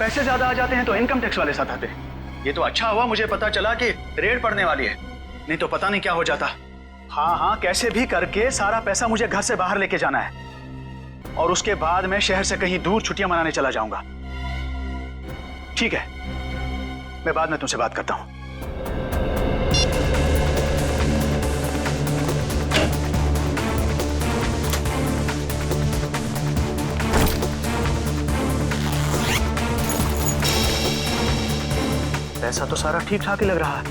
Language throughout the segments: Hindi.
पैसे ज्यादा आ जाते हैं तो इनकम टैक्स वाले साथ आते हैं। ये तो अच्छा हुआ मुझे पता चला कि रेड पड़ने वाली है, नहीं तो पता नहीं क्या हो जाता। हाँ हाँ, कैसे भी करके सारा पैसा मुझे घर से बाहर लेके जाना है और उसके बाद मैं शहर से कहीं दूर छुट्टियां मनाने चला जाऊंगा। ठीक है, मैं बाद में तुमसे बात करता हूं। पैसा तो सारा ठीक ठाक ही लग रहा है।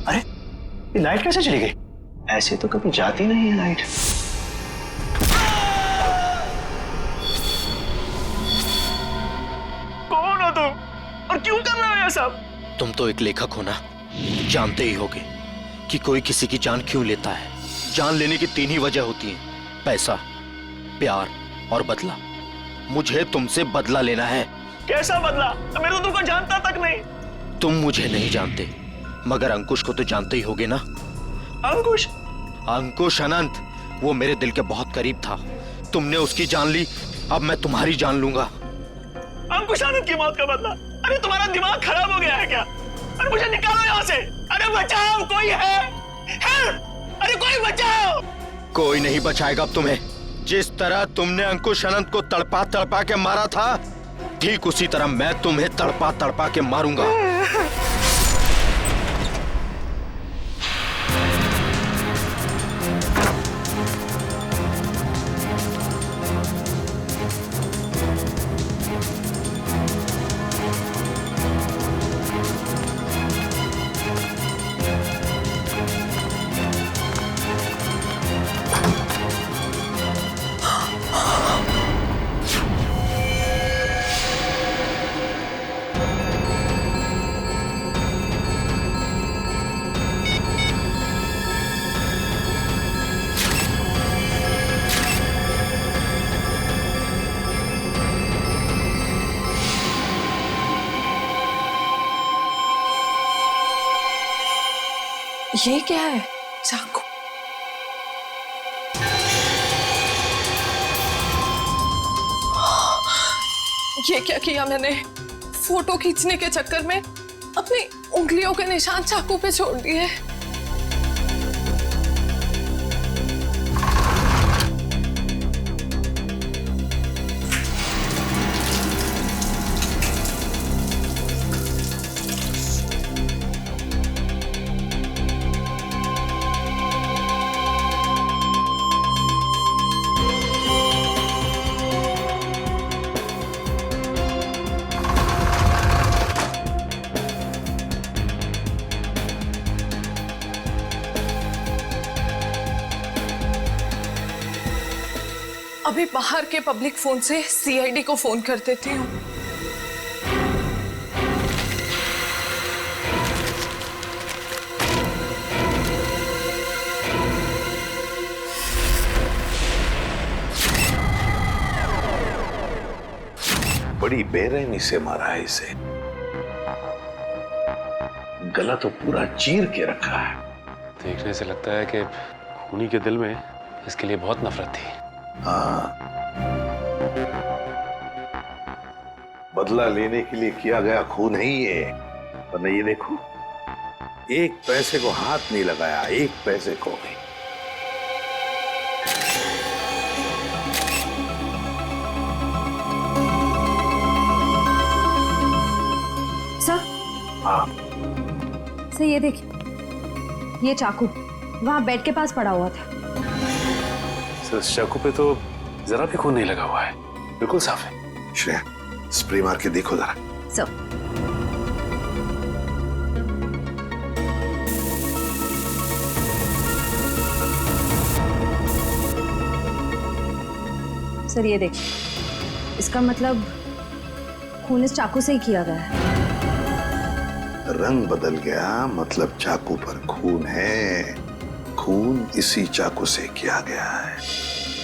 अरे ये लाइट कैसे चली गई? ऐसे तो कभी जाती नहीं है लाइट। कौन हो तुम और क्यों कर रहे हो ये सब? तुम तो एक लेखक हो ना, जानते ही होगे कि कोई किसी की जान क्यों लेता है। जान लेने की 3 ही वजह होती हैं, पैसा, प्यार और बदला। मुझे तुमसे बदला लेना है। कैसा बदला? मैं तो तुमको जानता तक नहीं। तुम मुझे नहीं जानते, मगर अंकुश को तो जानते ही होगे ना। अंकुश? अंकुश अनंत, वो मेरे दिल के बहुत करीब था। तुमने उसकी जान ली, अब मैं तुम्हारी जान लूंगा। अंकुश अनंत की मौत का बदला? अरे तुम्हारा दिमाग खराब हो गया है क्या? अरे मुझे निकालो यहाँ से। अरे बचाओ, कोई है? अरे कोई बचाओ। कोई नहीं बचाएगा अब तुम्हें। जिस तरह तुमने अंकुश अनंत को तड़पा तड़पा के मारा था, ठीक उसी तरह मैं तुम्हें तड़पा तड़पा के मारूंगा। ये क्या है? चाकू? ये क्या किया मैंने? फोटो खींचने के चक्कर में अपनी उंगलियों के निशान चाकू पे छोड़ दिए। अभी बाहर के पब्लिक फोन से सीआईडी को फोन कर देती हूँ। बड़ी बेरहमी से मारा है इसे। गला तो पूरा चीर के रखा है। देखने से लगता है कि खूनी के दिल में इसके लिए बहुत नफरत थी। हाँ, बदला लेने के लिए किया गया खून है ये। वरना ये देखो, एक पैसे को हाथ नहीं लगाया, एक पैसे को भी। सर? हाँ सर, ये देखिए, ये चाकू वहां बेड के पास पड़ा हुआ था। सर, इस चाकू पे तो जरा भी खून नहीं लगा हुआ है, बिल्कुल साफ है। श्रेया, स्प्रे मार के देखो जरा। सर, सर ये देखिए, इसका मतलब खून इस चाकू से ही किया गया है। रंग बदल गया, मतलब चाकू पर खून है। खून इसी चाकू से किया गया है।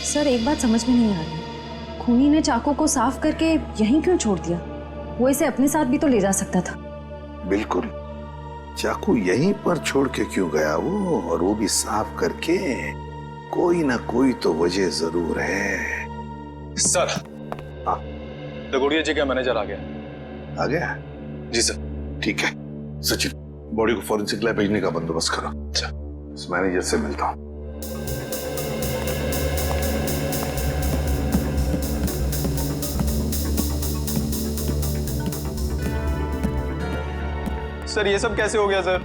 सर एक बात समझ में नहीं आ रही, खूनी ने चाकू को साफ करके यहीं क्यों छोड़ दिया? वो इसे अपने साथ भी तो ले जा सकता था। बिल्कुल, चाकू यहीं पर छोड़ के क्यों गया वो, और वो भी साफ करके? कोई ना कोई तो वजह जरूर है। सर, हाँ दगोड़िया जी का मैनेजर आ गया। आ गया? जी सर। ठीक है सचिन, बॉडी को फॉरेंसिक लैब भेजने का बंदोबस्त करो। अच्छा। इस मैनेजर से मिलता हूं। सर ये सब कैसे हो गया सर?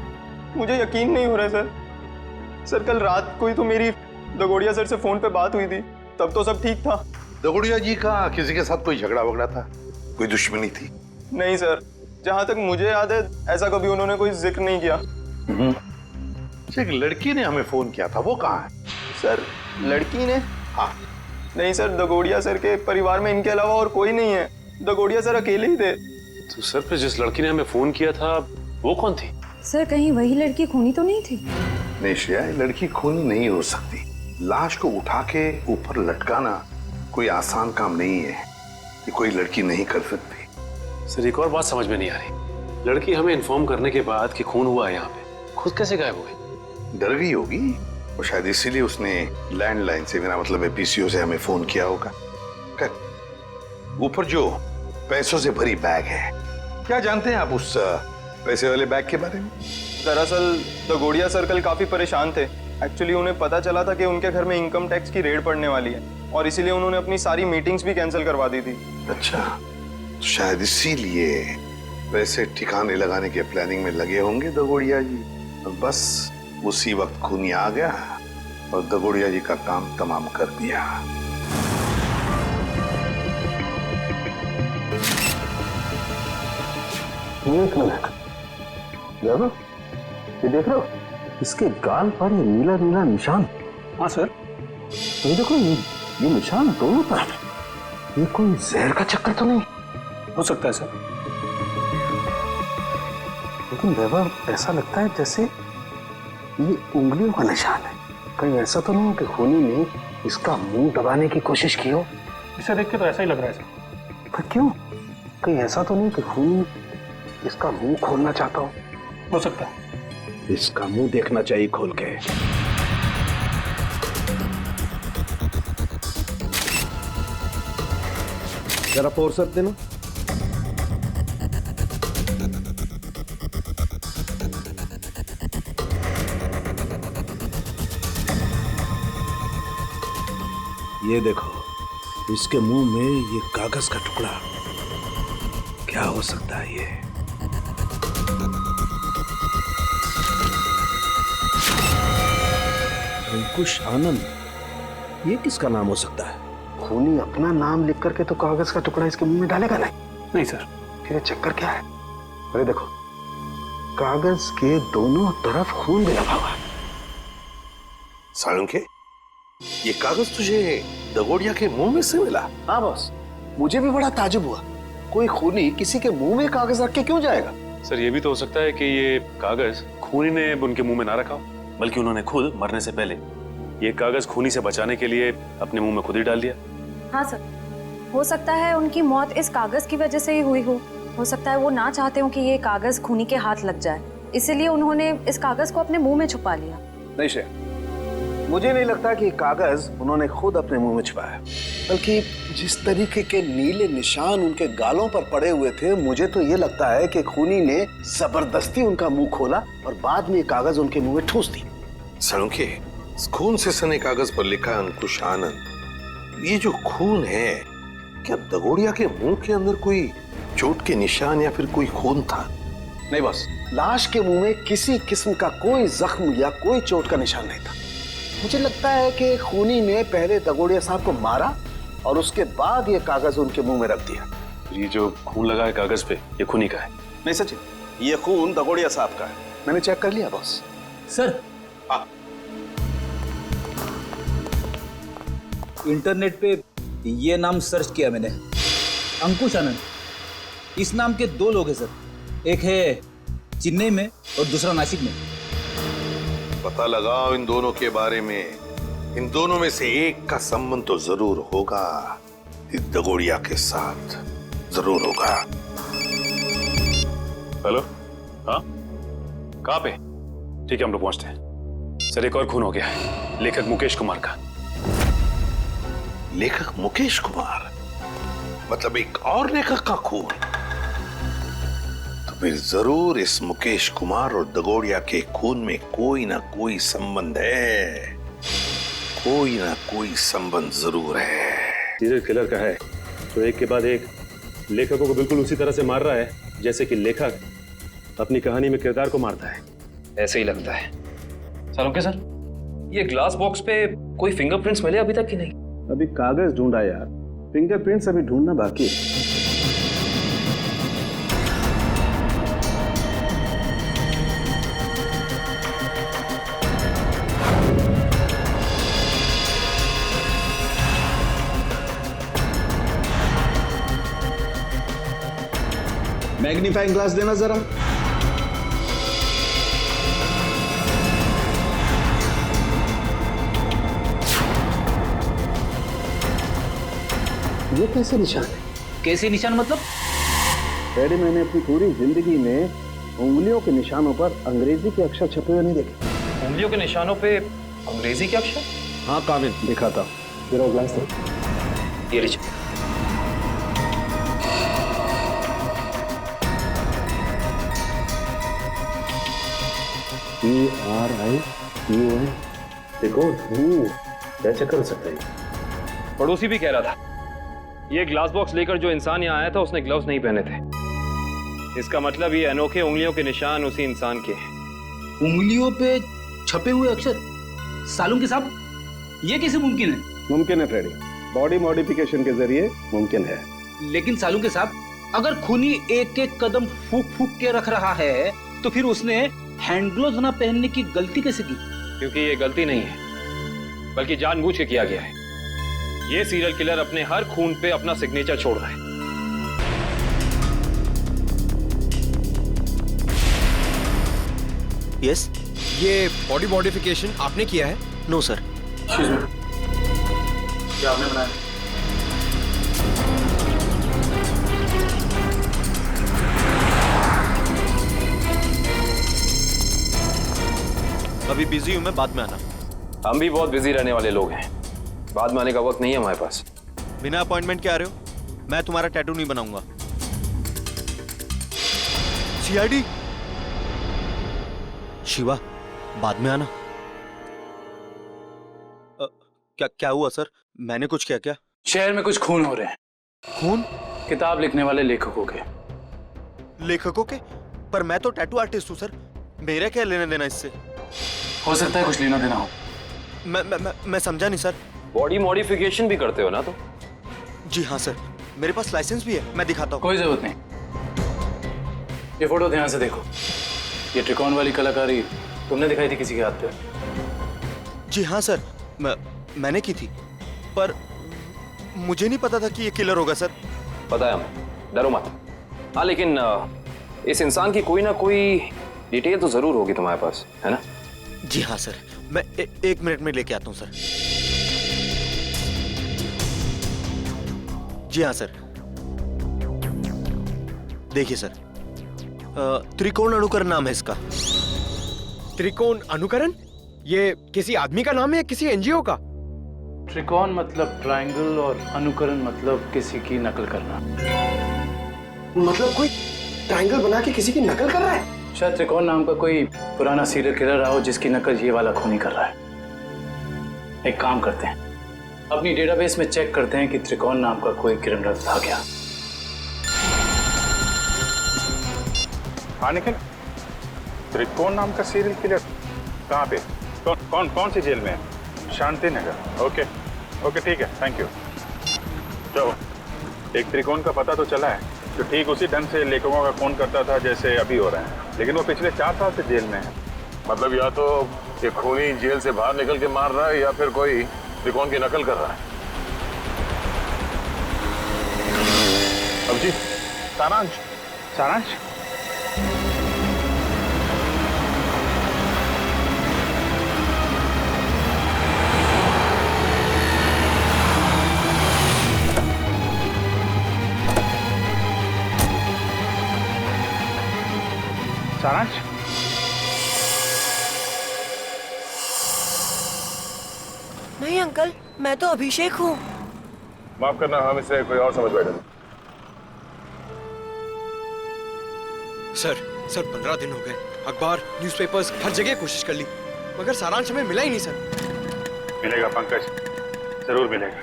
मुझे यकीन नहीं हो रहा है सर। सर कल रात को ही तो मेरी दगोड़िया सर से फोन पे बात हुई थी, तब तो सब ठीक था। दगोड़िया जी का किसी के साथ कोई झगड़ा वगड़ा था? कोई दुश्मनी थी? नहीं सर, जहां तक मुझे याद है ऐसा कभी उन्होंने कोई जिक्र नहीं किया। एक लड़की ने हमें फोन किया था, वो कहाँ है? सर लड़की ने? हाँ। नहीं सर, दगोड़िया सर के परिवार में इनके अलावा और कोई नहीं है। दगोड़िया सर अकेले ही थे। तो सर फिर जिस लड़की ने हमें फोन किया था वो कौन थी? सर कहीं वही लड़की खूनी तो नहीं थी? नहीं श्रेया, लड़की खूनी नहीं हो सकती। लाश को उठा के ऊपर लटकाना कोई आसान काम नहीं है, ये कोई लड़की नहीं कर सकती। सर एक और बात समझ में नहीं आ रही, लड़की हमें इन्फॉर्म करने के बाद कि खून हुआ है यहाँ पे, खुद कैसे गायब हो गई? डर गई होगी और शायद इसीलिए उसने लैंडलाइन से, मेरा मतलब है पीसीओ से, हमें फोन किया होगा। ऊपर जो पैसों से भरी बैग है, क्या जानते हैं आप उस पैसे वाले बैग के बारे में? दरअसल दगोड़िया सर कल काफी परेशान थे। एक्चुअली उन्हें पता चला था कि उनके घर में इनकम टैक्स की रेड पड़ने वाली है और इसीलिए उन्होंने अपनी सारी मीटिंग्स भी कैंसिल करवा दी थी। अच्छा, तो शायद इसीलिए पैसे ठिकाने लगाने के प्लानिंग में लगे होंगे दगोड़िया जी। और बस उसी वक्त खूनी आ गया और दगोड़िया जी का काम तमाम कर दिया। एक मिनट, ये देख रहे हो इसके गाल पर ये नीला नीला निशान? हाँ सर। तो ये देखो, ये निशान दोनों तरफ। ये कोई जहर का चक्कर तो नहीं? हो सकता है सर, लेकिन वैभव ऐसा लगता है जैसे ये उंगलियों का निशान है। कहीं ऐसा तो नहीं कि खूनी ने इसका मुंह दबाने की कोशिश की हो? इसे देख के तो ऐसा ही लग रहा है सर। पर क्यों? कहीं ऐसा तो नहीं कि खूनी इसका मुंह खोलना चाहता हो सकता है। इसका मुंह देखना चाहिए खोल के। जरा फोर्स देना। ये देखो, इसके मुंह में ये कागज का टुकड़ा, क्या हो सकता है ये? अंकुश आनंद, ये किसका नाम हो सकता है? खूनी अपना नाम लिख करके तो कागज का टुकड़ा इसके मुंह में डालेगा नहीं। नहीं सर। फिर ये चक्कर क्या है? अरे देखो, कागज के दोनों तरफ खून भी लगा हुआ है। साळुंखे, ये कागज तुझे दगोड़िया के मुंह में से मिला? हाँ बॉस, मुझे भी बड़ा ताजुब हुआ। कोई खूनी किसी के मुंह में कागज रख के क्यों जाएगा? सर ये भी तो हो सकता है कि ये कागज खूनी ने उनके मुंह में ना रखा हो, बल्कि उन्होंने खुद मरने से पहले ये कागज खूनी से बचाने के लिए अपने मुंह में खुद ही डाल दिया। हाँ सर, हो सकता है उनकी मौत इस कागज की वजह से ही हुई हो सकता है वो ना चाहते हो कि ये कागज खूनी के हाथ लग जाए, इसीलिए उन्होंने इस कागज को अपने मुंह में छुपा लिया। नहीं श्रेया, मुझे नहीं लगता कि कागज उन्होंने खुद अपने मुंह में छुपाया, बल्कि जिस तरीके के नीले निशान उनके गालों पर पड़े हुए थे, मुझे तो ये लगता है कि खूनी ने जबरदस्ती उनका मुंह खोला और बाद में ये कागज उनके मुंह में ठूस दी। साळुंखे, खून से सने कागज पर लिखा अंकुश आनंद। ये जो खून है, क्या दगोड़िया के मुंह के अंदर कोई चोट के निशान या फिर कोई खून था? नहीं बस, लाश के मुंह में किसी किस्म का कोई जख्म या कोई चोट का निशान नहीं था। मुझे लगता है कि खूनी ने पहले दगोड़िया साहब को मारा और उसके बाद ये कागज उनके मुंह में रख दिया। ये जो खून लगा है कागज पे, ये खूनी का है? नहीं सचिन, ये खून दगोड़िया साहब का है, मैंने चेक कर लिया बॉस। सर, इंटरनेट पे ये नाम सर्च किया मैंने, अंकुश आनंद। इस नाम के 2 लोग हैं सर, एक है चेन्नई में और दूसरा नासिक में। पता लगाओ इन दोनों के बारे में। इन दोनों में से एक का संबंध तो जरूर होगा, इस दगोड़िया के साथ जरूर होगा। हेलो, हाँ, कहाँ पे? ठीक है, हम लोग पहुंचते हैं। सर एक और खून हो गया है, लेखक मुकेश कुमार का। लेखक मुकेश कुमार? मतलब एक और लेखक का खून? तो फिर जरूर इस मुकेश कुमार और दगोड़िया के खून में कोई ना कोई संबंध है, कोई ना कोई संबंध जरूर है। सीरियल किलर का है तो एक के बाद एक लेखकों को बिल्कुल उसी तरह से मार रहा है जैसे कि लेखक अपनी कहानी में किरदार को मारता है। ऐसे ही लगता है। सालुंके सर, ये ग्लास बॉक्स पे कोई फिंगरप्रिंट्स मिले अभी तक कि नहीं? अभी कागज ढूंढा यार, फिंगरप्रिंट्स अभी ढूंढना बाकी है। मैग्नीफाइंग ग्लास देना जरा। ये कैसे निशान है? कैसे निशान मतलब? डैडी, मैंने अपनी पूरी जिंदगी में उंगलियों के निशानों पर अंग्रेजी के अक्षर छपे हुए नहीं देखे। उंगलियों के निशानों पे अंग्रेजी के अक्षर? हाँ काबिल, दिखाता हूँ। जरा ग्लास दे। ये लीजिए। PRIUN। देखो क्या चक्कर हो सकता है? पड़ोसी भी कह रहा था ये ग्लास बॉक्स लेकर जो इंसान यहाँ आया था उसने ग्लव्स नहीं पहने थे। इसका मतलब ये अनोखे उंगलियों के निशान उसी इंसान के हैं। उंगलियों पे छपे हुए अक्षर? सालुंके साहब, ये कैसे मुमकिन है? मुमकिन है फ्रेडी, बॉडी मॉडिफिकेशन के जरिए मुमकिन है। लेकिन सालुंके साहब, अगर खूनी एक एक कदम फूक फूक के रख रहा है तो फिर उसने हैंड ग्लोव्स ना पहनने की गलती कैसे की? क्योंकि ये गलती नहीं है बल्कि जानबूझ के किया गया है। ये सीरियल किलर अपने हर खून पे अपना सिग्नेचर छोड़ रहा है। यस। ये बॉडी मॉडिफिकेशन आपने किया है? No sir. क्या आपने बनाया? अभी बिजी हूं मैं, बाद में आना। हम भी बहुत बिजी रहने वाले लोग हैं, बाद में आने का वक्त नहीं है हमारे पास। बिना अपॉइंटमेंट के आ रहे हो? मैं तुम्हारा टैटू नहीं बनाऊंगा। सीआईडी। शिवा, बाद में आना। क्या हुआ सर? मैंने कुछ किया क्या? शहर में कुछ खून हो रहे हैं। खून? किताब लिखने वाले लेखकों के। लेखकों के? पर मैं तो टैटू आर्टिस्ट हूँ सर, मेरा क्या लेना देना इससे? हो सकता है कुछ लेना देना हो। मैं समझा नहीं सर। बॉडी मॉडिफिकेशन भी करते हो ना तुम? जी हाँ सर, मेरे पास लाइसेंस भी है, मैं दिखाता हूँ। कोई जरूरत नहीं। ये फोटो ध्यान से देखो। ये त्रिकोण वाली कलाकारी तुमने दिखाई थी किसी के हाथ पे? जी हाँ सर, मैंने की थी, पर मुझे नहीं पता था कि ये किलर होगा सर। पता है हमें, डरो मत। हाँ लेकिन इस इंसान की कोई ना कोई डिटेल तो जरूर होगी तुम्हारे पास, है ना? जी हाँ सर, मैं एक मिनट में लेके आता हूँ सर। जी हाँ सर, देखिए सर, त्रिकोण अनुकरण नाम है इसका। त्रिकोण अनुकरण? ये किसी आदमी का नाम है या किसी एनजीओ का? त्रिकोण मतलब ट्रायंगल और अनुकरण मतलब किसी की नकल करना। मतलब कोई ट्रायंगल बना के किसी की नकल कर रहा है? शायद त्रिकोण नाम का कोई पुराना सीरियल किलर रहा हो जिसकी नकल ये वाला खूनी कर रहा है। एक काम करते हैं, अपनी डेटाबेस में चेक करते हैं कि त्रिकोण नाम का कोई क्रिमिनल था क्या। हाँ निखिल, त्रिकोण नाम का सीरियल किलर कहाँ पे? कौन सी जेल में है? शांति नगर। ओके ओके ठीक है, थैंक यू। चलो, एक त्रिकोण का पता तो चला है जो ठीक उसी ढंग से लेखकों का खून करता था जैसे अभी हो रहा है, लेकिन वो पिछले 4 साल से जेल में है। मतलब या तो ये खूनी जेल से बाहर निकल के मार रहा है या फिर कोई त्रिकोण की नकल कर रहा है। अब जी सारांश, सारांश सारांश नहीं अंकल, मैं तो अभिषेक हूँ। माफ करना, हम इसे कोई और समझ बैठे थे। सर 15 दिन हो गए, अखबार, न्यूज़पेपर्स, हर जगह कोशिश कर ली, मगर सारांश हमें मिला ही नहीं सर। मिलेगा पंकज, जरूर मिलेगा।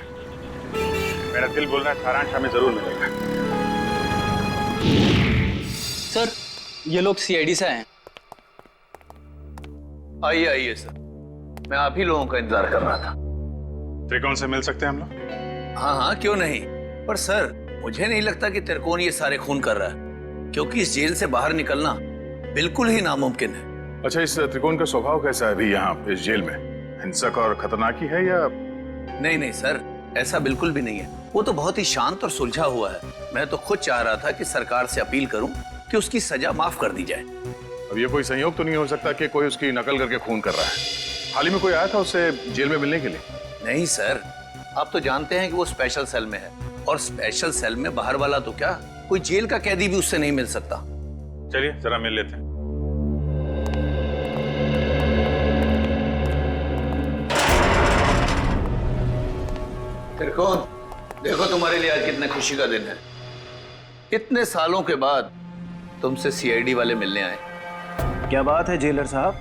मेरा दिल बोल रहा है सारांश हमें जरूर मिलेगा। सर, ये लोग सीआईडी से आए हैं। आइए आइए सर, मैं आप ही लोगों का इंतजार कर रहा था। त्रिकोण से मिल सकते हैं हम लोग? हाँ हाँ, क्यों नहीं। पर सर, मुझे नहीं लगता कि त्रिकोण ये सारे खून कर रहा है, क्योंकि इस जेल से बाहर निकलना बिल्कुल ही नामुमकिन है। अच्छा, इस त्रिकोण का स्वभाव कैसा है अभी यहाँ इस जेल में? हिंसक और खतरनाक ही है या? नहीं नहीं सर, ऐसा बिल्कुल भी नहीं है। वो तो बहुत ही शांत और सुलझा हुआ है। मैं तो खुद चाह रहा था कि सरकार से अपील करूं कि उसकी सजा माफ कर दी जाए। अब ये कोई संयोग तो नहीं हो सकता कि कोई उसकी नकल करके खून कर रहा है? हाल ही में कोई आया था उससे जेल में मिलने के लिए? नहीं सर, आप तो जानते हैं कि वो स्पेशल सेल में है, और स्पेशल सेल में बाहर वाला तो क्या, कोई जेल का कैदी भी उससे नहीं मिल सकता। चलिए जरा मिल लेते हैं। त्रिकोण, देखो तुम्हारे लिए आज कितने खुशी का दिन है। इतने सालों के बाद तुमसे सीआईडी वाले मिलने आए। क्या बात है जेलर साहब,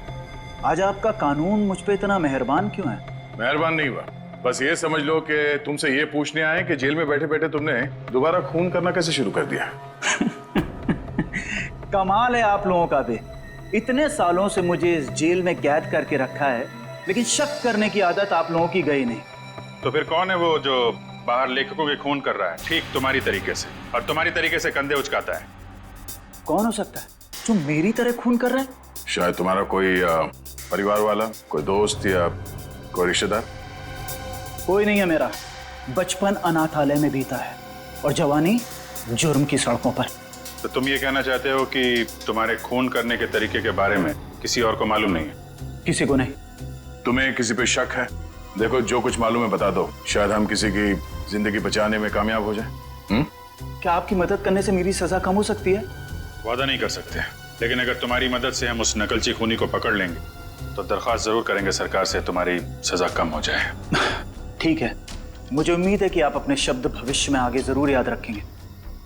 आज आपका कानून मुझ पे इतना मेहरबान क्यों है? मेहरबान नहीं हुआ, बस ये समझ लो कि तुमसे ये पूछने आए कि जेल में बैठे बैठे तुमने दोबारा खून करना कैसे शुरू कर दिया। कमाल है आप लोगों का भी। इतने सालों से मुझे इस जेल में कैद करके रखा है, लेकिन शक करने की आदत आप लोगों की गई नहीं। तो फिर कौन है वो जो बाहर लेखकों के खून कर रहा है ठीक तुम्हारी तरीके से, और तुम्हारी तरीके से कंधे उचकाता है? कौन हो सकता है जो मेरी तरह खून कर रहा है? शायद तुम्हारा कोई परिवार वाला, कोई दोस्त या कोई रिश्तेदार। कोई नहीं है मेरा। बचपन अनाथालय में बीता है और जवानी जुर्म की सड़कों पर। तो तुम ये कहना चाहते हो कि तुम्हारे खून करने के तरीके के बारे में किसी और को मालूम नहीं है? किसी को नहीं। तुम्हें किसी पे शक है? देखो, जो कुछ मालूम है बता दो, शायद हम किसी की जिंदगी बचाने में कामयाब हो जाए। क्या आपकी मदद करने से मेरी सजा कम हो सकती है? वादा नहीं कर सकते, लेकिन अगर तुम्हारी मदद से हम उस नकलची खूनी को पकड़ लेंगे तो दरख्वास्त जरूर करेंगे सरकार से तुम्हारी सजा कम हो जाए। ठीक है, मुझे उम्मीद है कि आप अपने शब्द भविष्य में आगे जरूर याद रखेंगे।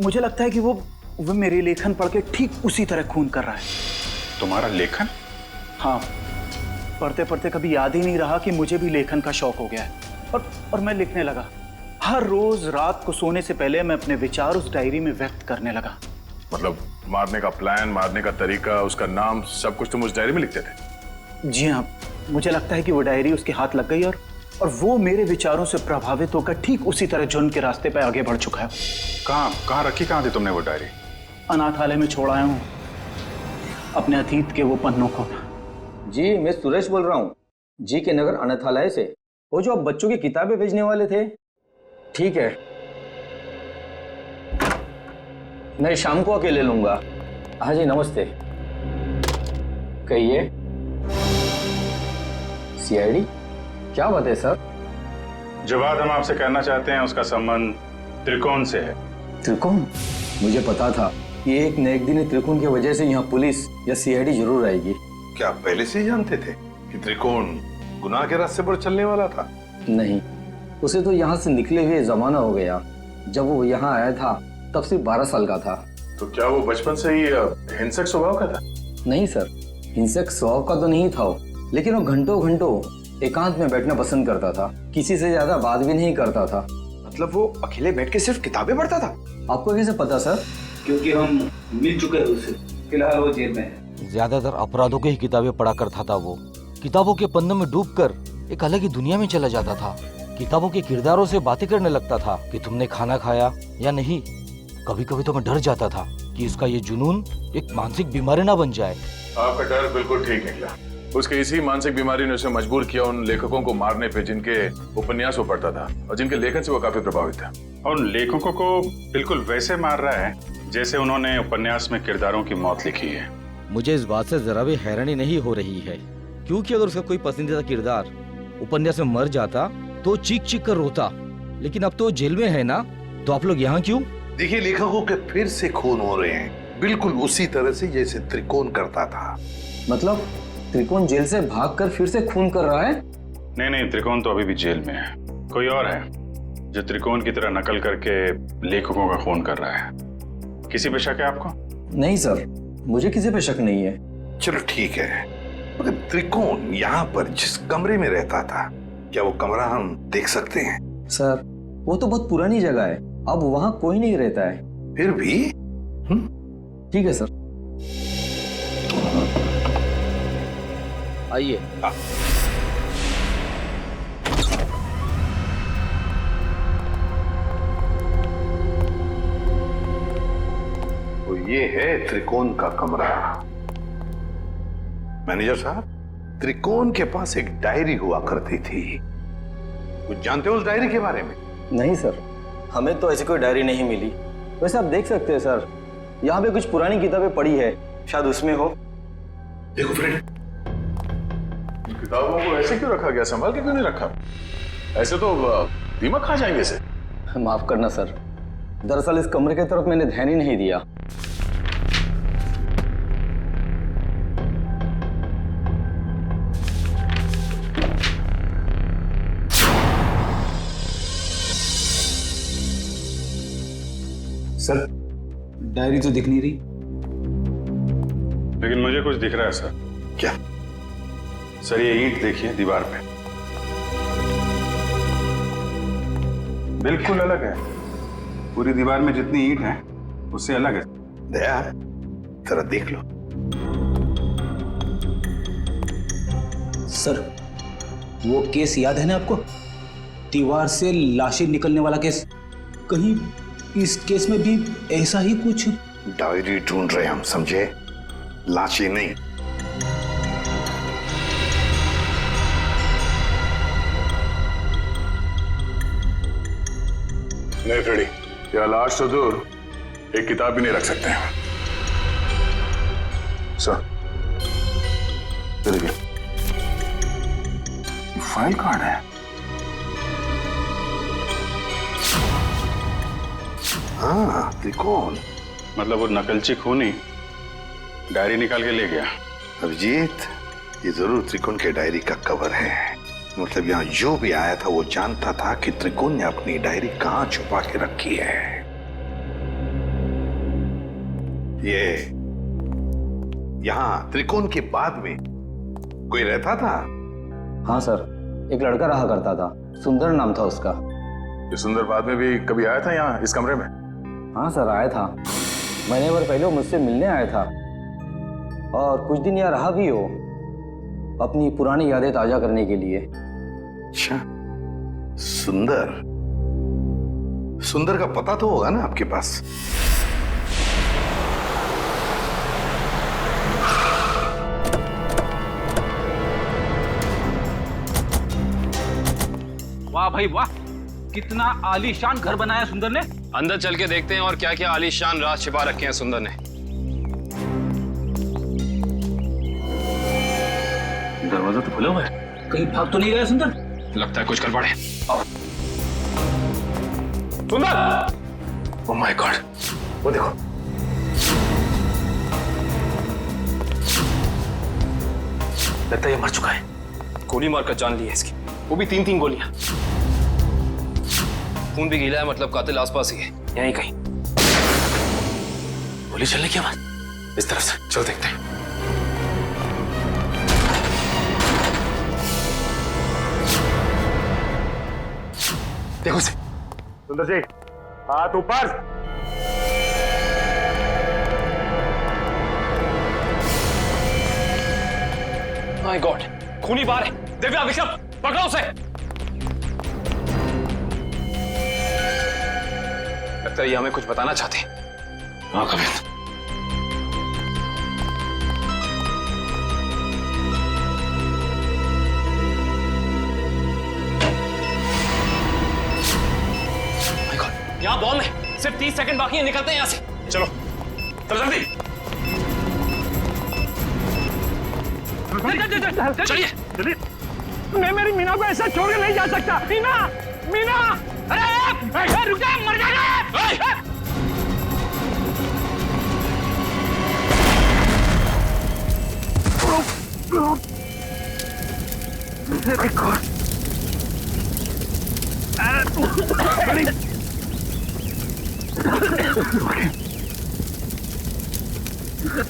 मुझे लगता है कि वो मेरे लेखन पढ़ के ठीक उसी तरह खून कर रहा है। तुम्हारा लेखन? हाँ, पढ़ते पढ़ते कभी याद ही नहीं रहा कि मुझे भी लेखन का शौक हो गया है, और मैं लिखने लगा। हर रोज रात को सोने से पहले मैं अपने विचार उस डायरी में व्यक्त करने लगा। मतलब मारने का प्लान, मारने का तरीका, उसका नाम, सब कुछ तुम उस डायरी में लिखते थे? जी हाँ, मुझे लगता है कि वो डायरी उसके हाथ लग गई और वो मेरे विचारों से प्रभावित होकर ठीक उसी तरह जुर्म के रास्ते पर आगे बढ़ चुका है। कहाँ रखी थी तुमने वो डायरी? अनाथालय में छोड़ आया हूँ अपने अतीत के वो पन्नों को। जी, मैं सुरेश बोल रहा हूँ, जी के नगर अनाथालय से। वो जो आप बच्चों की किताबें भेजने वाले थे। ठीक है, मैं शाम को आके ले लूंगा। हाँ जी, नमस्ते। कहिए। सीआईडी? क्या बात है सर? जो बात हम आपसे कहना चाहते हैं उसका संबंध त्रिकोण से है। त्रिकोण? मुझे पता था कि एक न एक दिन त्रिकोण की वजह से यहाँ पुलिस या सीआईडी जरूर आएगी। क्या आप पहले से ही जानते थे कि त्रिकोण गुनाह के रास्ते पर चलने वाला था? नहीं, उसे तो यहाँ से निकले हुए जमाना हो गया। जब वो यहाँ आया था तब सिर्फ 12 साल का था। तो क्या वो बचपन से ही हिंसक स्वभाव का था? नहीं सर, हिंसक स्वभाव का तो नहीं था वो, लेकिन वो घंटों घंटों एकांत में बैठना पसंद करता था। किसी से ज्यादा बात भी नहीं करता था। मतलब वो अकेले बैठ के सिर्फ किताबें पढ़ता था? आपको कैसे पता सर? क्योंकि हम मिल चुके हैं उससे। फिलहाल वो जेल में है। ज्यादातर अपराधों की ही किताबें पढ़ा करता था वो। किताबों के पन्नों में डूबकर एक अलग ही दुनिया में चला जाता था। किताबों के किरदारों से बातें करने लगता था कि तुमने खाना खाया या नहीं। कभी कभी तो मैं डर जाता था कि इसका ये जुनून एक मानसिक बीमारी ना बन जाए। आपका डर बिल्कुल ठीक निकला। उसके इसी मानसिक बीमारी ने उसे मजबूर किया उन लेखकों को मारने पे जिनके उपन्यास वो पढ़ता था और जिनके लेखन से वो काफी प्रभावित था। और उन लेखकों को बिल्कुल वैसे मार रहा है जैसे उन्होंने उपन्यास में किरदारों की मौत लिखी है। मुझे इस बात से जरा भी हैरानी नहीं हो रही है, क्योंकि अगर उसका कोई पसंदीदा किरदार उपन्यास में मर जाता तो चीख चीख कर रोता, लेकिन अब तो जेल में है ना, तो आप लोग यहाँ क्यों? देखिए, लेखकों के फिर से खून हो रहे हैं, बिल्कुल उसी तरह से जैसे त्रिकोण करता था। मतलब त्रिकोण जेल से भागकर फिर से खून कर रहा है? नहीं, त्रिकोण तो अभी भी जेल में है। कोई और है जो त्रिकोण की तरह नकल करके लेखकों का खून कर रहा है। किसी पे शक है आपको? नहीं सर, मुझे किसी पे शक नहीं है। चलो ठीक है, मगर त्रिकोण यहाँ पर जिस कमरे में रहता था, क्या वो कमरा हम देख सकते हैं? सर वो तो बहुत पुरानी जगह है, अब वहाँ कोई नहीं रहता है। फिर भी ठीक है सर, आइए। तो ये है त्रिकोण का कमरा। मैनेजर साहब, त्रिकोण के पास एक डायरी हुआ करती थी, कुछ जानते हो उस डायरी के बारे में? नहीं सर, हमें तो ऐसी कोई डायरी नहीं मिली। वैसे आप देख सकते हैं सर, यहाँ पे कुछ पुरानी किताबें पड़ी है, शायद उसमें हो। देखो फ्रेंड, किताबों को ऐसे क्यों रखा गया? संभाल के क्यों नहीं रखा? ऐसे तो दीमक खा जाएंगे इसे। माफ करना सर, दरअसल इस कमरे की तरफ मैंने ध्यान ही नहीं दिया। सर, डायरी तो दिख नहीं रही। लेकिन मुझे कुछ दिख रहा है सर। क्या? सर ये ईंट देखिए दीवार पे, बिल्कुल अलग है। पूरी दीवार में जितनी ईंट है उससे अलग है। दया, जरा देख लो। सर वो केस याद है ना आपको, दीवार से लाशें निकलने वाला केस? कहीं इस केस में भी ऐसा ही कुछ? डायरी ढूंढ रहे हम, समझे? लाशें नहीं। नहीं फ्रेडी, या लाश तो दूर, एक किताब भी नहीं रख सकते हैं। सर, देखिए, फाइल कार्ड है। हाँ, त्रिकोण। मतलब वो नकलची खूनी डायरी निकाल के ले गया। अभिजीत, ये जरूर त्रिकोण के डायरी का कवर है। मतलब यहाँ जो भी आया था वो जानता था कि त्रिकोण ने अपनी डायरी कहाँ छुपा के रखी है। ये यहाँ त्रिकोण के बाद में कोई रहता था? हाँ सर, एक लड़का रहा करता था, सुंदर नाम था उसका। ये सुंदर बाद में भी कभी आया था यहाँ इस कमरे में? हाँ सर, आया था। महीने भर पहले वो मुझसे मिलने आया था और कुछ दिन यहाँ रहा भी हो, अपनी पुरानी यादें ताजा करने के लिए। अच्छा, सुंदर। सुंदर का पता तो होगा ना आपके पास? वाह भाई वाह, कितना आलीशान घर बनाया सुंदर ने। अंदर चल के देखते हैं और क्या क्या आलीशान राज छिपा रखे हैं सुंदर ने। दरवाजा तो खुला हुआ है, कहीं भाग तो नहीं गया सुंदर? लगता है कुछ कर पड़े। सुंदर! ओह माय गॉड, वो देखो। लगता है ये मर चुका है। गोली मारकर जान ली है इसकी, वो भी 3-3 गोलियां। खून भी गीला है, मतलब कातिल आसपास ही है, यहीं कहीं। गोली चलने की आवाज इस तरफ से, चलो देखते हैं। देखो इसे। सुंदर जी, हाथ ऊपर। माय गॉड, खूनी बाहर है। दिव्या, विक्रम, पकड़ो उसे। लगता है ये हमें कुछ बताना चाहते हैं। हाँ कवित। यहाँ बॉम्ब है, सिर्फ 30 सेकंड बाकी है, निकलते हैं यहाँ से। चलो चलो जल्दी, चलिए जल्दी। मैं मेरी मीना को ऐसा छोड़ के नहीं जा सकता। मीना, मीना, अरे रुक जा, मर जाएगा। रिकॉर्ड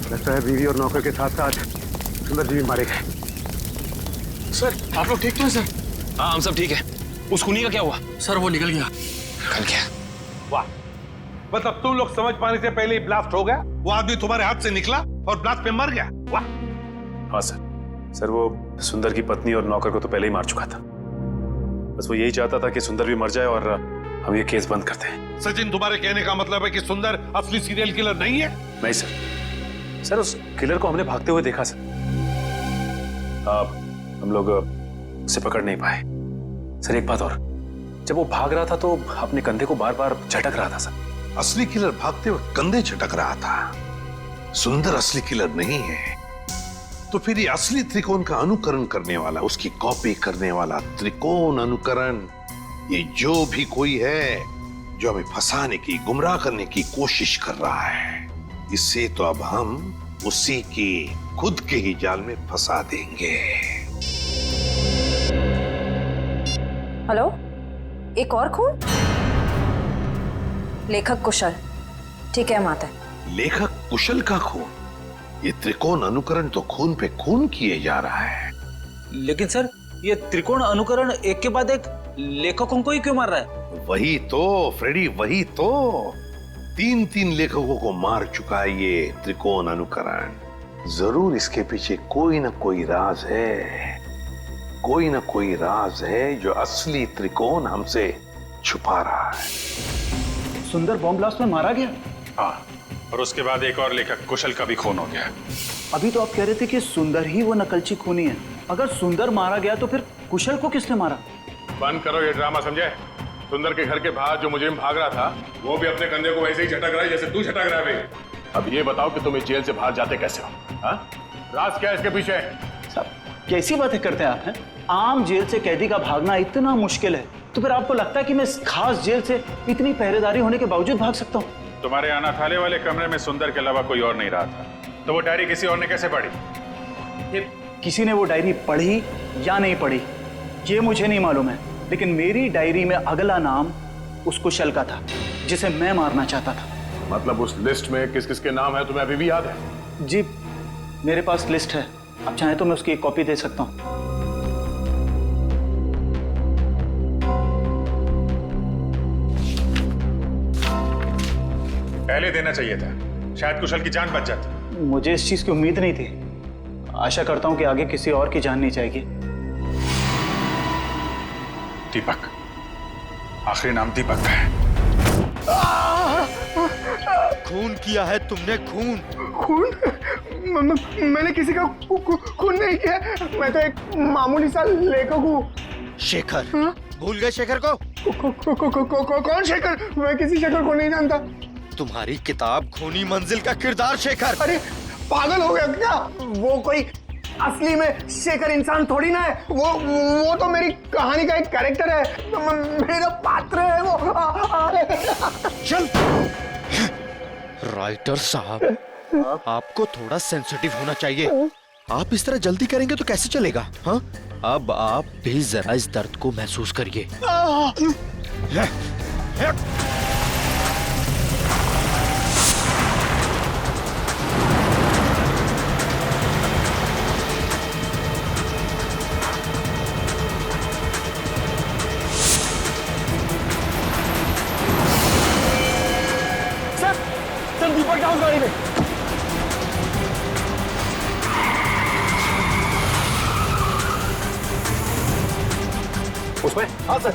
लगता है बीवी और नौकर के साथ साथ सुंदर जी भी मारे गए। सर आप लोग ठीक तो हैं सर? हाँ हम सब ठीक है। उस खूनी का क्या हुआ? सर वो निकल गया। निकल गया? वाह, मतलब तुम लोग समझ पाने से पहले ही ब्लास्ट हो गया। वो आदमी तुम्हारे हाथ से निकला और ब्लास्ट पे मर गया। वाह। हाँ सर वो सुंदर की पत्नी और नौकर को तो पहले ही मार चुका था। बस वो यही चाहता था कि सुंदर भी मर जाए और हम ये केस बंद करते हैं। सचिन, तुम्हारे कहने का मतलब है कि सुंदर असली सीरियल किलर नहीं है? नहीं सर उस किलर को हमने भागते हुए देखा सर। हम लोग उसे पकड़ नहीं पाए। सर एक बात और, जब वो भाग रहा था तो अपने कंधे को बार बार झटक रहा था सर। असली किलर भागते हुए कंधे झटक रहा था। सुंदर असली किलर नहीं है। तो फिर ये असली त्रिकोण का अनुकरण करने वाला, उसकी कॉपी करने वाला त्रिकोण अनुकरण, ये जो भी कोई है जो हमें फंसाने की, गुमराह करने की कोशिश कर रहा है, इससे तो अब हम उसी की खुद के ही जाल में फंसा देंगे। हेलो, एक और खून? लेखक कुशल। ठीक है माता। लेखक कुशल का खून? ये त्रिकोण अनुकरण तो खून पे खून किए जा रहा है। लेकिन सर ये त्रिकोण अनुकरण एक के बाद एक लेखकों को ही क्यों मार रहा है? वही तो फ्रेडी, वही तो 3 लेखकों को मार चुका है ये त्रिकोण अनुकरण। जरूर इसके पीछे कोई ना कोई राज है, कोई ना कोई राज है जो असली त्रिकोण हमसे छुपा रहा है। सुंदर बॉम्ब ब्लास्ट में मारा गया? हाँ, और उसके बाद एक और लेखक कुशल का भी खून हो गया। अभी तो आप कह रहे थे कि सुंदर ही वो नकलची खूनी है। अगर सुंदर मारा गया तो फिर कुशल को किसने मारा? बंद करो ये ड्रामा, समझे? सुंदर के घर के बाहर जो मुजरिम भाग रहा था वो भी अपने कंधे को वैसे ही झटक रहा है जैसे तू झटक रहा है। अब ये बताओ कि तुम इस जेल से बाहर जाते कैसे हो? हाँ? राज क्या है इसके पीछे? साहब कैसी बातें करते हैं आप हैं? आम जेल से कैदी का भागना इतना मुश्किल है, तो फिर आपको लगता है कि मैं इस खास जेल से इतनी पहरेदारी होने के बावजूद भाग सकता हूँ? तुम्हारे अनाथालय वाले कमरे में सुंदर के अलावा कोई और नहीं रहा था, तो वो डायरी किसी और ने कैसे पढ़ी? किसी ने वो डायरी पढ़ी या नहीं पढ़ी ये मुझे नहीं मालूम है, लेकिन मेरी डायरी में अगला नाम उस कुशल का था जिसे मैं मारना चाहता था। मतलब उस लिस्ट में किस किस के नाम है तुम्हें अभी भी याद है? जी मेरे पास लिस्ट है, आप चाहें तो मैं उसकी एक कॉपी दे सकता हूँ। पहले देना चाहिए था, शायद कुशल की जान बच जाती। मुझे इस चीज की उम्मीद नहीं थी। आशा करता हूं कि आगे किसी और की जान नहीं जाएगी। दीपक, आखिरी नाम दीपक का है। खून किया है तुमने, खून। खून? मैंने किसी का खून नहीं किया, मैं तो एक मामूली सा लेखक हूँ। शेखर? भूल गए शेखर को? कौन शेखर? मैं किसी शेखर को नहीं जानता। तुम्हारी किताब खूनी मंजिल का किरदार शेखर। अरे पागल हो गया क्या? वो कोई असली में शेखर इंसान थोड़ी ना है, वो तो मेरी कहानी का एक कैरेक्टर है, मेरा पात्र है वो। चल राइटर साहब, आपको थोड़ा सेंसिटिव होना चाहिए। आप इस तरह जल्दी करेंगे तो कैसे चलेगा? हाँ, अब आप भी जरा इस दर्द को महसूस करिए। सर दीपक डाउन गाड़ी में। उसमें? हाँ सर।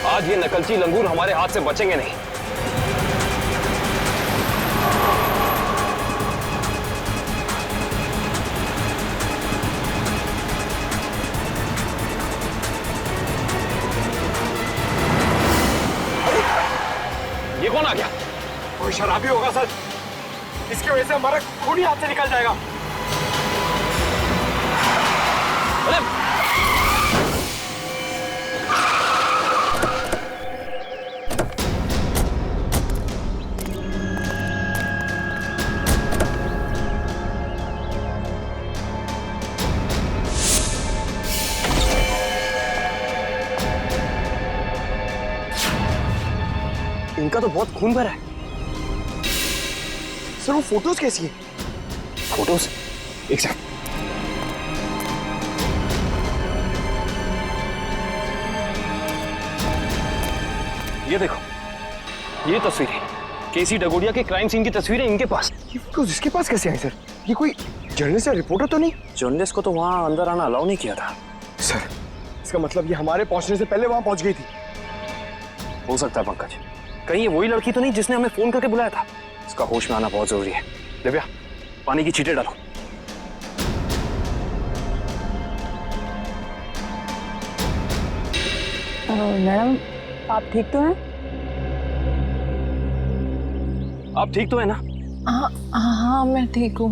आज ये नकलची लंगूर हमारे हाथ से बचेंगे नहीं। ये कौन आ गया? कोई शराबी होगा सर, इसकी वजह से हमारा खून ही हाथ से निकल जाएगा। इनका तो बहुत खून भरा है। सर वो फोटोज कैसी है? फोटोज एक सेकंड। ये देखो, ये तस्वीरें केसी डगोडिया के क्राइम सीन की तस्वीरें इनके पास। ये फोटोज इसके पास कैसे आई सर? ये कोई जर्नलिस्ट या रिपोर्टर तो नहीं? जर्नलिस्ट को तो वहां अंदर आना अलाउ नहीं किया था। सर इसका मतलब ये हमारे पहुंचने से पहले वहां पहुंच गई थी। हो सकता है पंकज, कहीं ये वही लड़की तो नहीं जिसने हमें फोन करके बुलाया था। इसका होश में आना बहुत जरूरी है। दिव्या, पानी की छींटे डालो। मैडम आप ठीक तो हैं? आप ठीक तो है ना? हाँ मैं ठीक हूँ।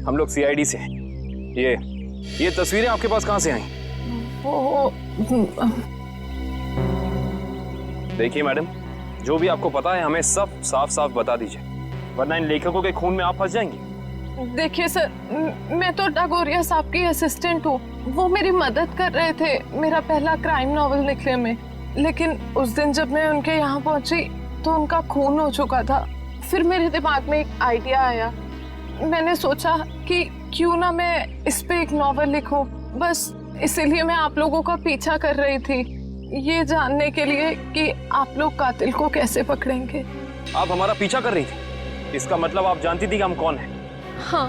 हम लोग सीआईडी से हैं। ये तस्वीरें आपके पास कहाँ से आई? देखिए मैडम, जो भी आपको पता है हमें सब साफ साफ बता दीजिए, वरना इन लेखकों के खून में आप फंस जाएंगे। देखिए सर, मैं तो डगोरिया साहब की असिस्टेंट हूँ। वो मेरी मदद कर रहे थे मेरा पहला क्राइम नॉवेल लिखने में, लेकिन उस दिन जब मैं उनके यहाँ पहुंची तो उनका खून हो चुका था। फिर मेरे दिमाग में एक आइडिया आया। मैंने सोचा कि क्यों ना मैं इस पे एक नॉवेल लिखूं। बस इसीलिए मैं आप लोगों का पीछा कर रही थी, ये जानने के लिए कि आप लोग कातिल को कैसे पकड़ेंगे। आप हमारा पीछा कर रही थी, इसका मतलब आप जानती थी कि हम कौन हैं। हाँ।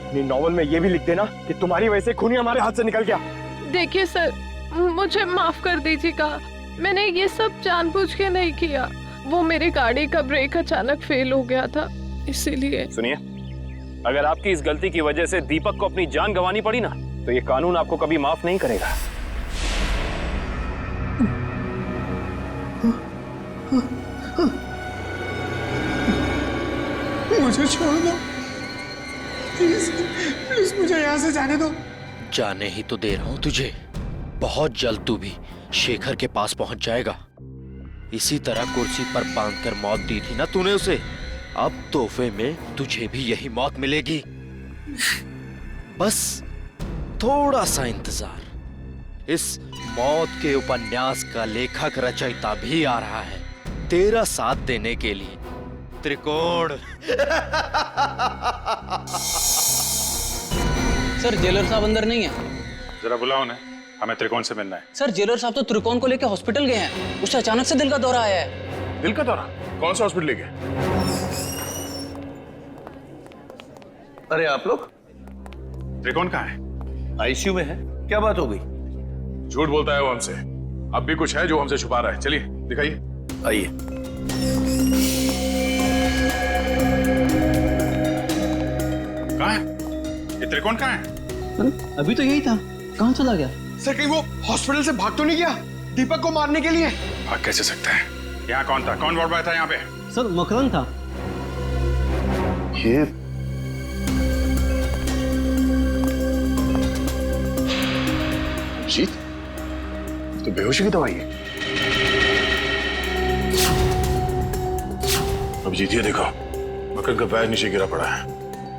अपनी नॉवल में ये भी लिख देना कि तुम्हारी वजह से खूनी हमारे हाथ से निकल गया। देखिए सर, मुझे माफ कर दीजिएगा, मैंने ये सब जानबूझ के नहीं किया। वो मेरी गाड़ी का ब्रेक अचानक फेल हो गया था, इसीलिए। सुनिए, अगर आपकी इस गलती की वजह से दीपक को अपनी जान गंवानी पड़ी ना, तो ये कानून आपको कभी माफ नहीं करेगा। मुझे छोड़ दो प्लीज, प्लीज मुझे यहाँ से जाने दो। जाने ही तो दे रहा हूं तुझे। बहुत जल्द तू भी शेखर के पास पहुंच जाएगा। इसी तरह कुर्सी पर बांधकर मौत दी थी ना तूने उसे, अब तोहफे में तुझे भी यही मौत मिलेगी। बस थोड़ा सा इंतजार। इस मौत के उपन्यास का लेखक रचयिता भी आ रहा है तेरा साथ देने के लिए। त्रिकोण। सर जेलर साहब अंदर नहीं है। जरा बुलाओ उन्हें, हमें त्रिकोण से मिलना है। सर जेलर साहब तो त्रिकोण को लेकर हॉस्पिटल गए हैं, उसे अचानक से दिल का दौरा आया है। दिल का दौरा? कौन सा हॉस्पिटल ले गए? अरे आप लोग? त्रिकोण कहाँ है? आईसीयू में है। क्या बात हो गई? झूठ बोलता है वो हमसे। अब भी कुछ है जो हमसे छुपा रहा है। चलिए दिखाइए। आइए। कहाँ है ये त्रिकोण? कहाँ है? अभी तो यही था, कहाँ चला गया? सर कहीं वो हॉस्पिटल से भाग तो नहीं गया दीपक को मारने के लिए? भाग कैसे सकता है? यहाँ कौन था? कौन वार्ड बॉय था यहाँ पे? सर मकरंद था। ये अभिजीत, तो बेहोशी की दवाई है। अभिजीत ये देखो, मकरंद का पैर नीचे गिरा पड़ा है।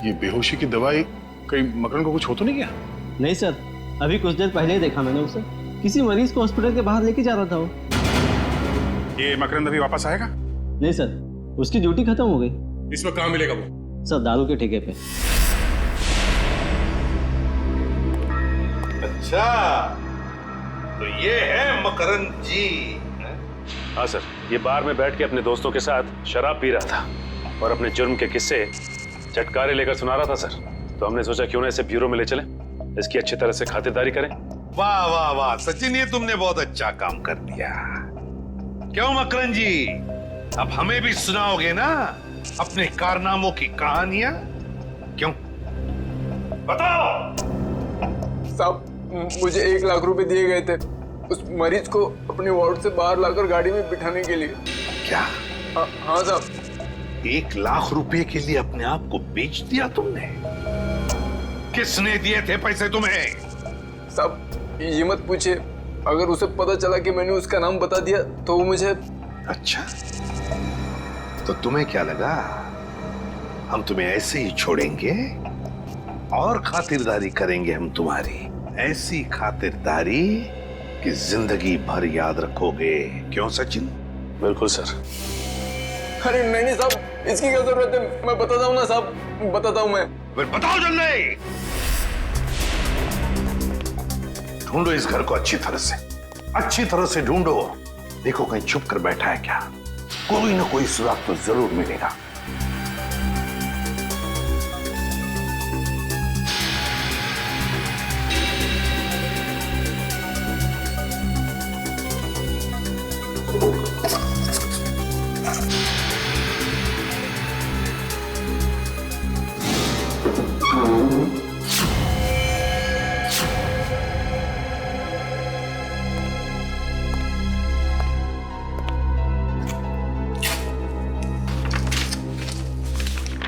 ये बेहोशी की दवाई कहीं मकरंद को कुछ हो तो नहीं गया? नहीं सर, अभी कुछ देर पहले ही देखा मैंने उसे, किसी मरीज को हॉस्पिटल के बाहर लेके जा रहा था वो। ये मकरंद अभी वापस आएगा? नहीं सर, उसकी ड्यूटी खत्म हो गई। इसमें कहाँ मिलेगा वो? सर दारू के ठेके पे। अच्छा, तो ये है मकरंद जी। हाँ सर, ये बार में बैठ के अपने दोस्तों के साथ शराब पी रहा था और अपने जुर्म के किस्से चटकारे लेकर सुना रहा था सर। तो हमने सोचा क्यों ना इसे ब्यूरो में ले चलें, इसकी अच्छी तरह से खातिरदारी करें। वाह वाह वाह सचिन, ये तुमने बहुत अच्छा काम कर दिया। क्यों मकरंद जी, अब हमें भी सुनाओगे ना अपने कारनामों की कहानियां? क्यों, बताओ। साहब मुझे 1 लाख रुपए दिए गए थे उस मरीज को अपने वार्ड से बाहर लाकर गाड़ी में बिठाने के लिए। क्या? हाँ साहब। 1 लाख रुपए के लिए अपने आप को बेच दिया तुमने? किसने दिए थे पैसे तुम्हें? साहब ये मत पूछिए, अगर उसे पता चला कि मैंने उसका नाम बता दिया तो वो मुझे। अच्छा, तो तुम्हें क्या लगा हम तुम्हें ऐसे ही छोड़ेंगे? और खातिरदारी करेंगे हम तुम्हारी, ऐसी खातिरदारी कि जिंदगी भर याद रखोगे। क्यों सचिन? बिल्कुल सर। अरे नहीं साहब, इसकी क्या जरूरत है? मैं बताता हूँ ना साहब, बताता हूँ मैं। फिर बताओ जल्दी। ढूंढो इस घर को अच्छी तरह से ढूंढो। देखो कहीं छुप कर बैठा है क्या? कोई ना कोई सुराग तो जरूर मिलेगा।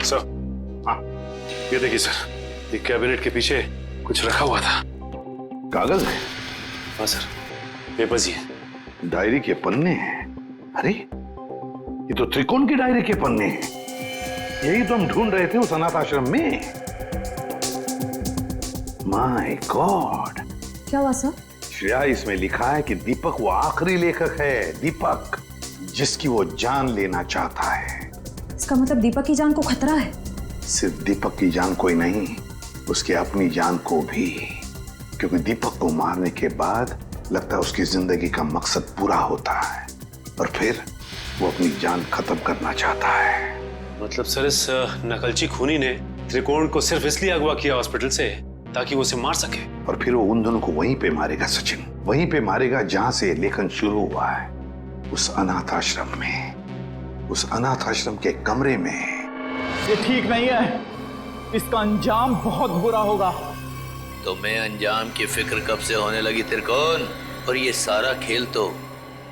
सर, हाँ, ये देखिए सर, ये कैबिनेट के पीछे कुछ रखा हुआ था। कागज है? हाँ सर, पेपर्स ही है। डायरी के पन्ने हैं। अरे ये तो त्रिकोण की डायरी के पन्ने हैं। यही तो हम ढूंढ रहे थे उस अनाथ आश्रम में। माय गॉड, क्या हुआ सर? श्रेया, इसमें लिखा है कि दीपक वो आखिरी लेखक है, दीपक जिसकी वो जान लेना चाहता है। इसका मतलब दीपक की जान को खतरा है? सिर्फ दीपक की जान को ही नहीं, उसकी अपनी जान को भी, क्योंकि दीपक को मारने के बाद लगता है उसकी जिंदगी का मकसद पूरा होता है और फिर वो अपनी जान खत्म करना चाहता है। मतलब सर, इस नकलची खूनी ने त्रिकोण को सिर्फ इसलिए अगवा किया हॉस्पिटल से ताकि वो उसे मार सके, और फिर वो उन दोनों को वहीं पे मारेगा सचिन, वहीं पे मारेगा जहां से लेखन शुरू हुआ है, उस अनाथ आश्रम में, उस अनाथ आश्रम के कमरे में। ये ठीक नहीं है, इसका अंजाम बहुत बुरा होगा। तुम्हें अंजाम की फिक्र कब से होने लगी त्रिकोण? और ये सारा खेल तो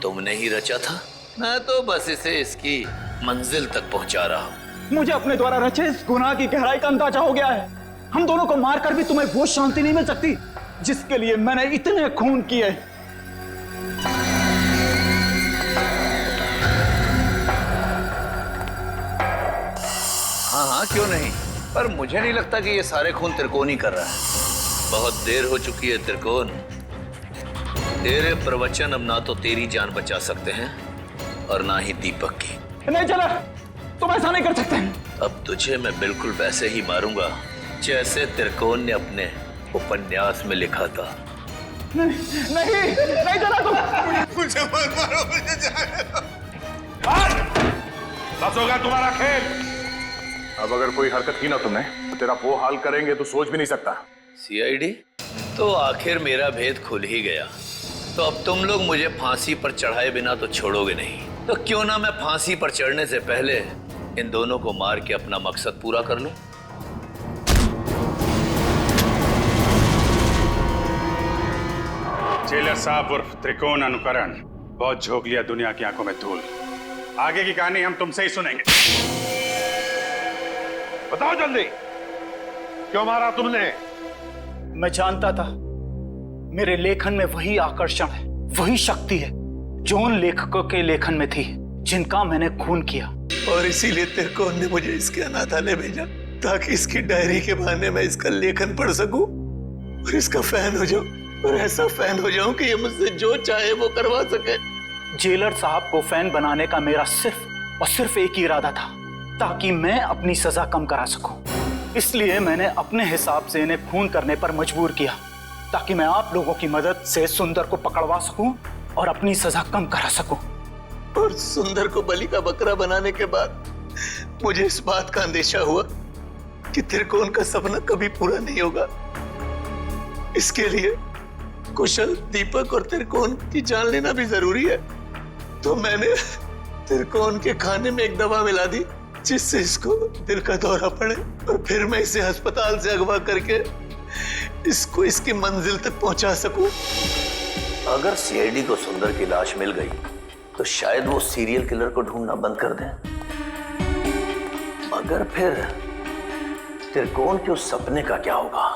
तुमने ही रचा था। मैं तो बस इसे इसकी मंजिल तक पहुंचा रहा हूँ। मुझे अपने द्वारा रचे इस गुनाह की गहराई का अंदाजा हो गया है। हम दोनों को मारकर भी तुम्हें वो शांति नहीं मिल सकती जिसके लिए मैंने इतने खून किए। हाँ हाँ, क्यों नहीं, पर मुझे नहीं लगता कि ये सारे खून त्रिकोण ही कर रहा है। बहुत देर हो चुकी है त्रिकोण। तेरे प्रवचन अब ना तो तेरी जान बचा सकते हैं और ना ही दीपक की। नहीं चला, तुम ऐसा नहीं कर सकते। अब तुझे मैं बिल्कुल वैसे ही मारूंगा जैसे त्रिकोण ने अपने उपन्यास में लिखा था। नहीं चला तुम। मुझे मत मारो, मुझे जाने दो। बस होगा तुम्हारा खेल। अब अगर कोई हरकत की ना तुमने तो तेरा वो हाल करेंगे तो सोच भी नहीं सकता। सीआईडी, तो आखिर मेरा भेद खुल ही गया। तो अब तुम लोग मुझे फांसी पर चढ़ाए बिना तो छोड़ोगे नहीं, तो क्यों ना मैं फांसी पर चढ़ने से पहले इन दोनों को मार के अपना मकसद पूरा कर लूं। जेलर साहब उर्फ त्रिकोण अनुकरण, बहुत झोंक लिया दुनिया की आंखों में धूल। आगे की कहानी हम तुमसे ही सुनेंगे। बताओ जल्दी, क्यों मारा तुमने? मैं जानता था मेरे लेखन में वही आकर्षण है, वही शक्ति है जो उन लेखकों के लेखन में थी जिनका मैंने खून किया। और इसीलिए त्रिकोण ने मुझे इसके अनाथालय भेजा ताकि इसकी डायरी के बहाने मैं इसका लेखन पढ़ सकूं और इसका फैन हो जाऊं, और ऐसा फैन हो जाऊं कि ये मुझसे जो चाहे वो करवा सके। जेलर साहब को फैन बनाने का मेरा सिर्फ और सिर्फ एक ही इरादा था, ताकि मैं अपनी सजा कम करा सकूं। इसलिए मैंने अपने हिसाब से इन्हें खून करने पर मजबूर किया, ताकि मैं आप लोगों की मदद से सुंदर को पकड़वा सकूं और अपनी सजा कम करा सकूं। और सुंदर को बलि का बकरा बनाने के बाद मुझे इस बात का अंदेशा हुआ कि त्रिकोण का सपना कभी पूरा नहीं होगा। इसके लिए कुशल, दीपक और त्रिकोण की जान लेना भी जरूरी है। तो मैंने त्रिकोण के खाने में एक दवा मिला दी जिससे इसको दिल का दौरा पड़े, और फिर मैं इसे अस्पताल से अगवा करके इसको इसकी मंजिल तक पहुंचा सकूं। अगर सीआईडी को सुंदर की लाश मिल गई तो शायद वो सीरियल किलर को ढूंढना बंद कर दें, मगर फिर त्रिकोण के उस सपने का क्या होगा?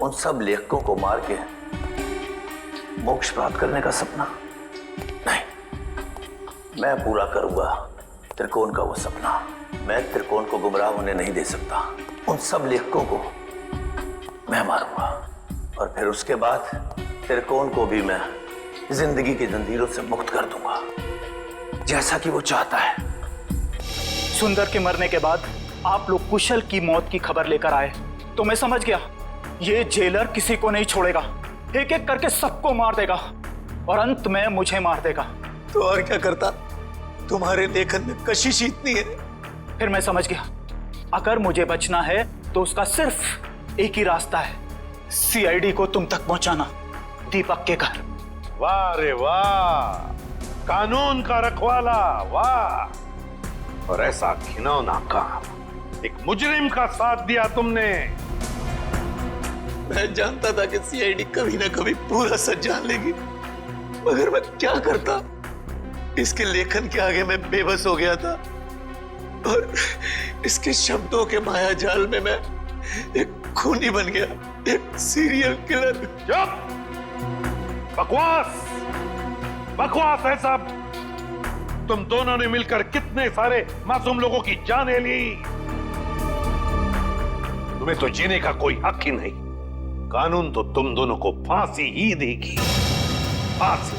उन सब लेखकों को मार के मोक्ष प्राप्त करने का सपना? नहीं, मैं पूरा करूंगा त्रिकोण का वो सपना। मैं त्रिकोण को गुमराह होने नहीं दे सकता। उन सब लेखकों को मैं मारूंगा, और फिर उसके बाद त्रिकोण को भी मैं जिंदगी की जंजीरों से मुक्त कर दूंगा, जैसा कि वो चाहता है। सुंदर के मरने के बाद आप लोग कुशल की मौत की खबर लेकर आए तो मैं समझ गया ये जेलर किसी को नहीं छोड़ेगा, एक एक करके सबको मार देगा और अंत में मुझे मार देगा। तो और क्या करता? तुम्हारे लेखन में कशिश इतनी है। फिर मैं समझ गया अगर मुझे बचना है तो उसका सिर्फ एक ही रास्ता है, सीआईडी को तुम तक पहुंचाना, दीपक के घर। वाह रे वाह, कानून का रखवाला, वाह। और ऐसा घिनौना काम, एक मुजरिम का साथ दिया तुमने। मैं जानता था कि सीआईडी कभी ना कभी पूरा सच जान लेगी, मगर मैं क्या करता? इसके लेखन के आगे मैं बेबस हो गया था और इसके शब्दों के माया जाल में मैं एक खूनी बन गया, एक सीरियल किलर। चुप! बकवास, बकवास है सब। तुम दोनों ने मिलकर कितने सारे मासूम लोगों की जानें ली। तुम्हें तो जीने का कोई हक ही नहीं। कानून तो तुम दोनों को फांसी ही देगी, फांसी।